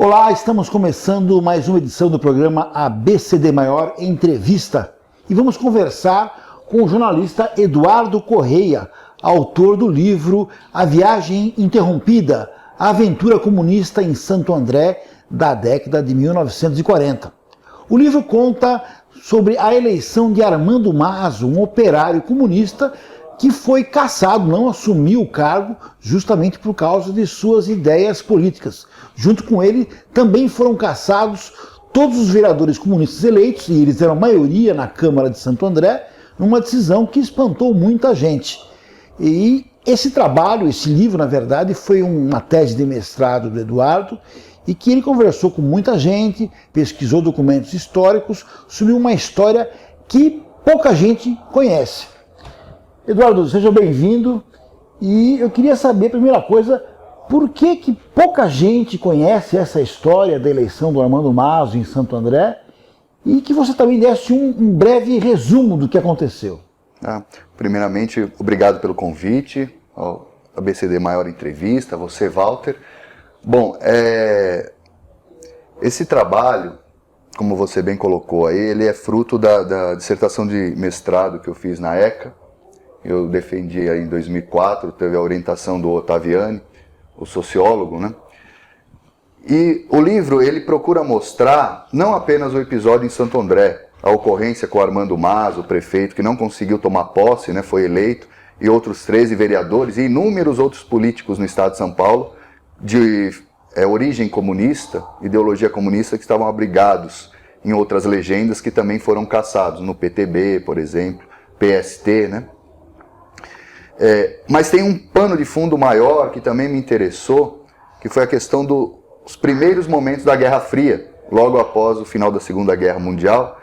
Olá, estamos começando mais uma edição do programa ABCD Maior Entrevista e vamos conversar com o jornalista Eduardo Correia, autor do livro A Viagem Interrompida, a aventura comunista em Santo André da década de 1940. O livro conta sobre a eleição de Armando Mazo, um operário comunista que foi cassado, não assumiu o cargo justamente por causa de suas ideias políticas. Junto com ele também foram cassados todos os vereadores comunistas eleitos, e eles eram a maioria na Câmara de Santo André, numa decisão que espantou muita gente. E esse trabalho, esse livro, na verdade, foi uma tese de mestrado do Eduardo, e que ele conversou com muita gente, pesquisou documentos históricos sobre uma história que pouca gente conhece. Eduardo, seja bem-vindo, e eu queria saber, primeira coisa, por que pouca gente conhece essa história da eleição do Armando Mazo em Santo André, e que você também desse um breve resumo do que aconteceu. Primeiramente, obrigado pelo convite, ao ABCD Maior Entrevista, a você, Walter. Bom, esse trabalho, como você bem colocou aí, ele é fruto da dissertação de mestrado que eu fiz na ECA. Eu defendi aí em 2004, teve a orientação do Ottaviani, o sociólogo, né? E o livro, ele procura mostrar não apenas o episódio em Santo André, a ocorrência com o Armando Mazo, o prefeito que não conseguiu tomar posse, né, foi eleito, e outros 13 vereadores e inúmeros outros políticos no estado de São Paulo de origem comunista, ideologia comunista, que estavam abrigados em outras legendas que também foram cassados, no PTB, por exemplo, PST, né? Mas tem um pano de fundo maior que também me interessou, que foi a questão dos primeiros momentos da Guerra Fria, logo após o final da Segunda Guerra Mundial,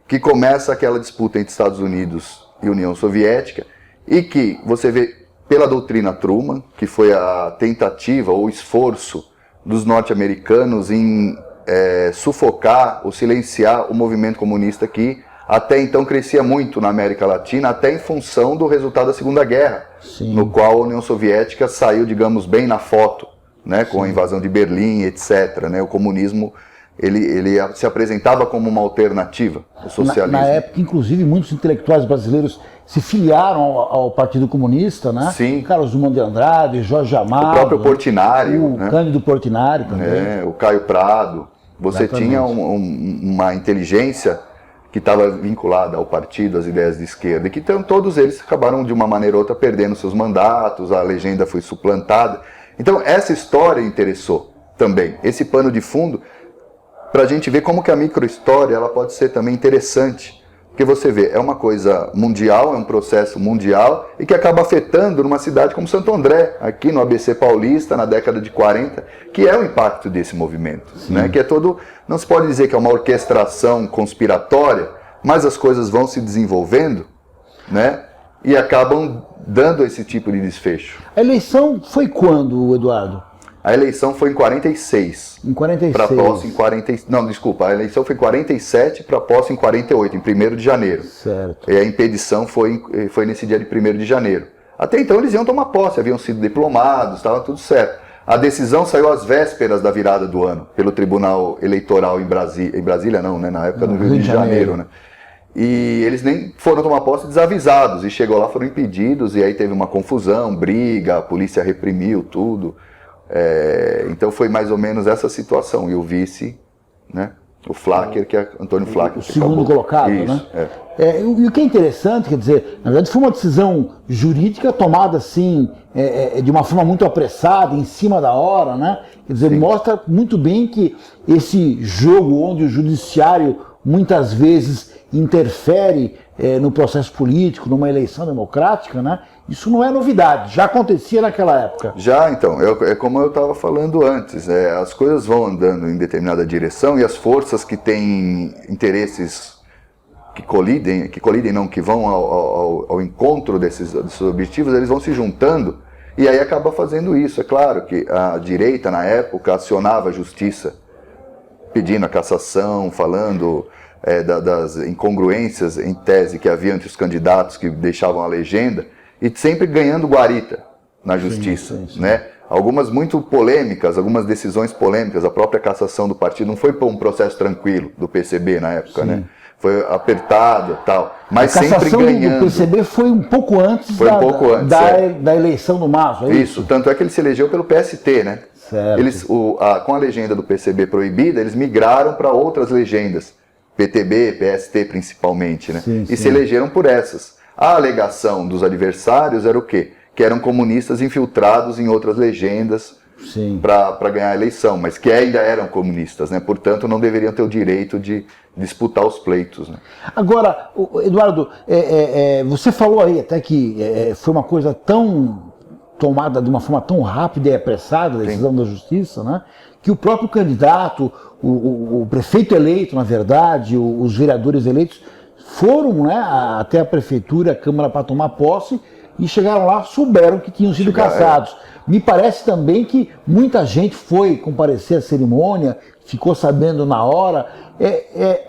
que começa aquela disputa entre Estados Unidos e União Soviética, e que você vê pela doutrina Truman, que foi a tentativa ou esforço dos norte-americanos em sufocar ou silenciar o movimento comunista que até então crescia muito na América Latina, até em função do resultado da Segunda Guerra, sim, no qual a União Soviética saiu, digamos, bem na foto, né, com a invasão de Berlim, etc. Né, o comunismo ele se apresentava como uma alternativa ao socialismo. Na época, inclusive, muitos intelectuais brasileiros se filiaram ao Partido Comunista, né? Sim. Carlos Drummond de Andrade, Jorge Amado, o próprio Portinari, o Cândido Portinari também. O Caio Prado. Você Exatamente. Tinha uma inteligência que estava vinculada ao partido, às ideias de esquerda, e que todos eles acabaram de uma maneira ou outra perdendo seus mandatos, a legenda foi suplantada. Então essa história interessou também, esse pano de fundo, para a gente ver como que a microhistória ela pode ser também interessante, porque você vê, é uma coisa mundial, é um processo mundial, e que acaba afetando numa cidade como Santo André, aqui no ABC Paulista, na década de 40, que é o impacto desse movimento, né? Que é todo, não se pode dizer que é uma orquestração conspiratória, mas as coisas vão se desenvolvendo, né? E acabam dando esse tipo de desfecho. A eleição foi quando, Eduardo? A eleição foi em 46. Em 46. Para posse em 40. Não, desculpa, a eleição foi em 47 para posse em 48, em 1º de janeiro. Certo. E a impedição foi nesse dia de 1º de janeiro. Até então eles iam tomar posse, haviam sido diplomados, estava tudo certo. A decisão saiu às vésperas da virada do ano, pelo Tribunal Eleitoral em Brasília não, né? Na época no Rio de Janeiro, né? E eles nem foram tomar posse desavisados, e chegou lá, foram impedidos, e aí teve uma confusão, briga, a polícia reprimiu tudo. Então foi mais ou menos essa situação, e o vice, né, o Flacker, que é Antônio Flacker. O segundo colocado, isso, né? E o que é interessante, quer dizer, na verdade foi uma decisão jurídica tomada assim, de uma forma muito apressada, em cima da hora, né? Quer dizer, sim, mostra muito bem que esse jogo onde o judiciário muitas vezes interfere no processo político, numa eleição democrática, né? Isso não é novidade, já acontecia naquela época. Já, então, é como eu estava falando antes, as coisas vão andando em determinada direção e as forças que têm interesses que vão ao encontro desses objetivos, eles vão se juntando e aí acaba fazendo isso. É claro que a direita, na época, acionava a justiça, pedindo a cassação, falando das incongruências em tese que havia entre os candidatos que deixavam a legenda, e sempre ganhando guarita na justiça, sim. Né? Algumas muito polêmicas, algumas decisões polêmicas, a própria cassação do partido não foi por um processo tranquilo do PCB na época, Sim. né? Foi apertado e tal, mas a sempre ganhando. Do PCB foi um pouco antes, da eleição do Mazo, é isso? Tanto é que ele se elegeu pelo PST, né? Certo. Eles, com a legenda do PCB proibida, eles migraram para outras legendas, PTB, PST principalmente, né? Sim, e se elegeram por essas. A alegação dos adversários era o quê? Que eram comunistas infiltrados em outras legendas para ganhar a eleição, mas que ainda eram comunistas, né? Portanto, não deveriam ter o direito de disputar os pleitos. Né? Agora, Eduardo, você falou aí até que foi uma coisa tão tomada de uma forma tão rápida e apressada, a decisão da Justiça, né? Que o próprio candidato, o prefeito eleito, na verdade, os vereadores eleitos, foram, né, até a prefeitura, a Câmara, para tomar posse, e chegaram lá, souberam que tinham sido cassados. Me parece também que muita gente foi comparecer à cerimônia, ficou sabendo na hora.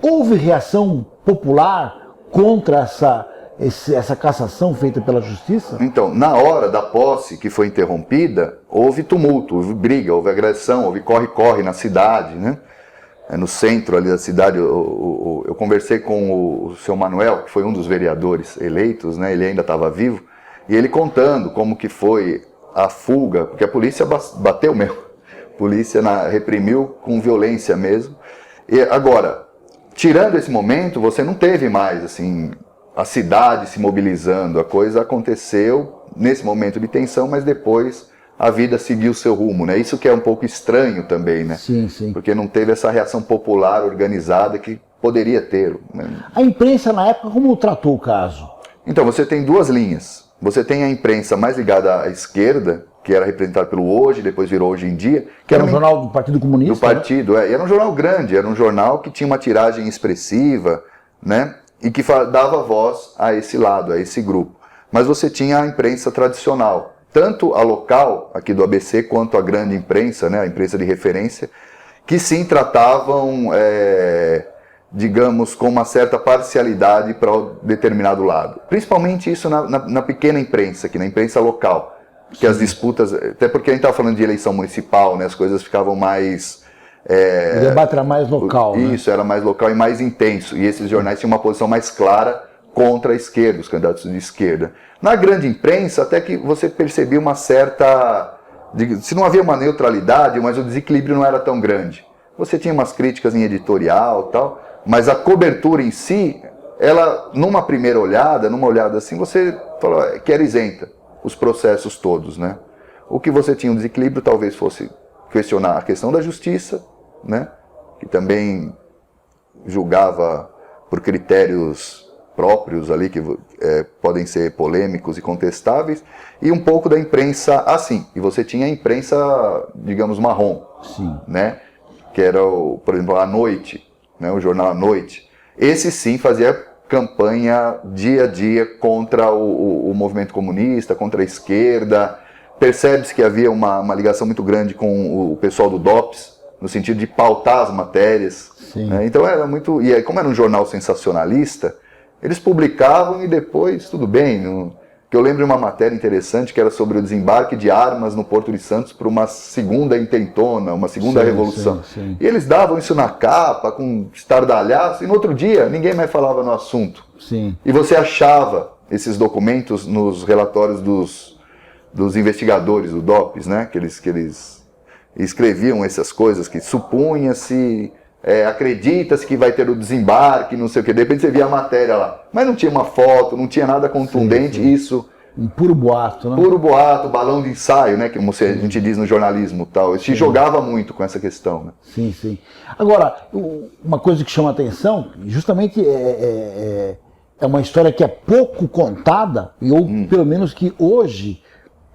Houve reação popular contra essa cassação feita pela Justiça? Então, na hora da posse que foi interrompida, houve tumulto, houve briga, houve agressão, houve corre-corre na cidade, né? No centro ali da cidade, eu conversei com o seu Manuel, que foi um dos vereadores eleitos, né? Ele ainda estava vivo, e ele contando como que foi a fuga, porque a polícia bateu mesmo, a polícia reprimiu com violência mesmo. E agora, tirando esse momento, você não teve mais, assim, a cidade se mobilizando, a coisa aconteceu nesse momento de tensão, mas depois a vida seguiu seu rumo, né? Isso que é um pouco estranho também, né? Sim, sim. Porque não teve essa reação popular organizada que poderia ter. Né? A imprensa, na época, como tratou o caso? Então, você tem duas linhas. Você tem a imprensa mais ligada à esquerda, que era representada pelo Hoje, depois virou Hoje em Dia. Que era um jornal do Partido Comunista? Do partido, né? E era um jornal grande, era um jornal que tinha uma tiragem expressiva, né? E que dava voz a esse lado, a esse grupo. Mas você tinha a imprensa tradicional, tanto a local, aqui do ABC, quanto a grande imprensa, né, a imprensa de referência, que sim tratavam, digamos, com uma certa parcialidade para um determinado lado. Principalmente isso na pequena imprensa, aqui na imprensa local, que as disputas, até porque a gente estava falando de eleição municipal, né, as coisas ficavam mais... o debate era mais local. Isso, era mais local e mais intenso, e esses jornais tinham uma posição mais clara contra a esquerda, os candidatos de esquerda. Na grande imprensa, até que você percebia uma certa... Se não havia uma neutralidade, mas o desequilíbrio não era tão grande. Você tinha umas críticas em editorial e tal, mas a cobertura em si, ela, numa primeira olhada, assim, você falou que era isenta, os processos todos, né? O que você tinha um desequilíbrio talvez fosse questionar a questão da justiça, né? Que também julgava por critérios próprios ali, que podem ser polêmicos e contestáveis, e um pouco da imprensa assim. E você tinha a imprensa, digamos, marrom, sim, né? Que era, por exemplo, A Noite, né? O jornal A Noite. Esse sim fazia campanha dia a dia contra o movimento comunista, contra a esquerda. Percebe-se que havia uma ligação muito grande com o pessoal do DOPS, no sentido de pautar as matérias. Né? Então era muito... E aí, como era um jornal sensacionalista, eles publicavam e depois, tudo bem. Que eu lembro de uma matéria interessante que era sobre o desembarque de armas no Porto de Santos para uma segunda intentona, uma segunda revolução. Sim. E eles davam isso na capa, com estardalhaço, e no outro dia ninguém mais falava no assunto. Sim. E você achava esses documentos nos relatórios dos investigadores do DOPS, né? Que eles escreviam essas coisas, que supunha-se... acredita-se que vai ter o desembarque, não sei o que, de repente você via a matéria lá, mas não tinha uma foto, não tinha nada contundente, sim. Isso... Um puro boato, né? Puro boato, balão de ensaio, né, como a gente diz no jornalismo tal, se jogava muito com essa questão, né? Sim, sim. Agora, uma coisa que chama a atenção, justamente é uma história que é pouco contada, ou pelo menos que hoje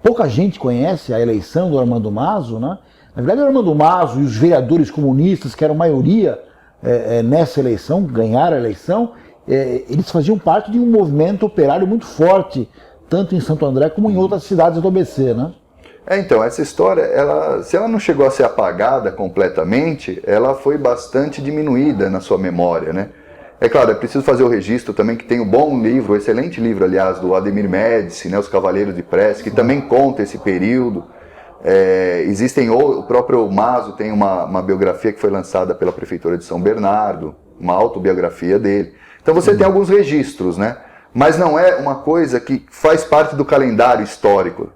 pouca gente conhece a eleição do Armando Mazo, né? Na verdade, o Armando Mazo e os vereadores comunistas, que eram maioria nessa eleição, ganharam a eleição, eles faziam parte de um movimento operário muito forte, tanto em Santo André como em outras cidades do ABC, né? Então, essa história, se ela não chegou a ser apagada completamente, ela foi bastante diminuída na sua memória, né? É claro, é preciso fazer o registro também que tem um bom livro, um excelente livro, aliás, do Ademir Médici, né, Os Cavaleiros de Prece, que também conta esse período. Existem, o próprio Maso tem uma biografia que foi lançada pela Prefeitura de São Bernardo, uma autobiografia dele. Então você tem alguns registros, né? Mas não é uma coisa que faz parte do calendário histórico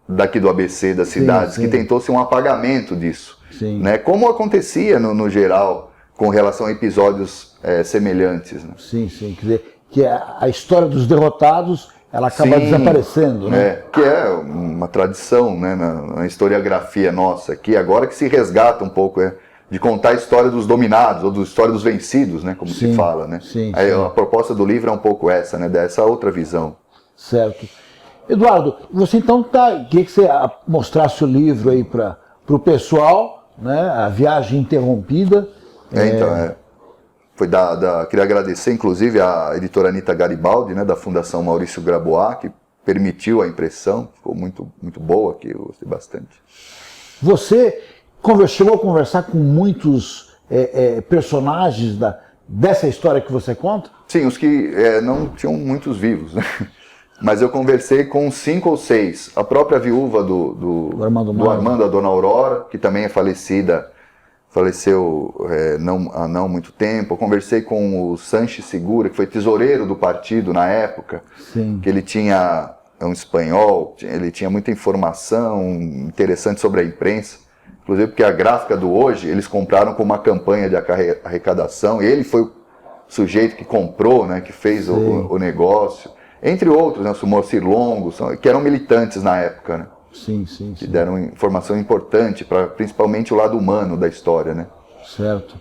daqui do ABC, das cidades, que tentou-se um apagamento disso. Né? Como acontecia no geral com relação a episódios semelhantes. Né? Sim, quer dizer, que a história dos derrotados, ela acaba desaparecendo, né? Que é uma tradição, né, na historiografia nossa, que agora que se resgata um pouco, de contar a história dos dominados, ou a história dos vencidos, né, como se fala. Né? A proposta do livro é um pouco essa, né, dessa outra visão. Certo. Eduardo, você então queria que você mostrasse o livro aí para o pessoal, né, A Viagem Interrompida. Queria agradecer, inclusive, a editora Anita Garibaldi, né, da Fundação Maurício Grabois, que permitiu a impressão, ficou muito, muito boa aqui, eu gostei bastante. Você chegou a conversar com muitos personagens dessa história que você conta? Sim, os que não tinham muitos vivos, né? Mas eu conversei com 5 ou 6. A própria viúva do Armando, a Dona Aurora, que também é falecida, faleceu há não muito tempo. Eu conversei com o Sanches Segura, que foi tesoureiro do partido na época, que ele tinha um espanhol, ele tinha muita informação interessante sobre a imprensa, inclusive porque a gráfica do Hoje, eles compraram com uma campanha de arrecadação, e ele foi o sujeito que comprou, né, que fez o negócio, entre outros, né, o Moacir Longo, que eram militantes na época, né? Que deram informação importante para principalmente o lado humano da história, né? Certo.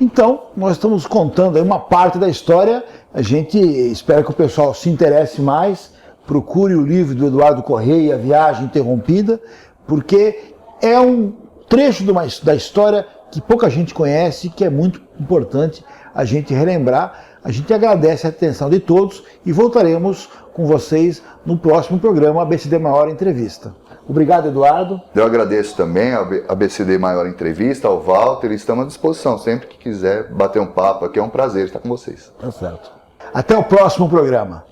Então, nós estamos contando aí uma parte da história. A gente espera que o pessoal se interesse mais, procure o livro do Eduardo Correia, A Viagem Interrompida, porque é um trecho da história que pouca gente conhece, que é muito importante a gente relembrar. A gente agradece a atenção de todos e voltaremos com vocês no próximo programa ABCD Maior Entrevista. Obrigado, Eduardo. Eu agradeço também a ABCD Maior Entrevista, ao Walter, e estamos à disposição sempre que quiser bater um papo aqui. É um prazer estar com vocês. Tá certo. Até o próximo programa.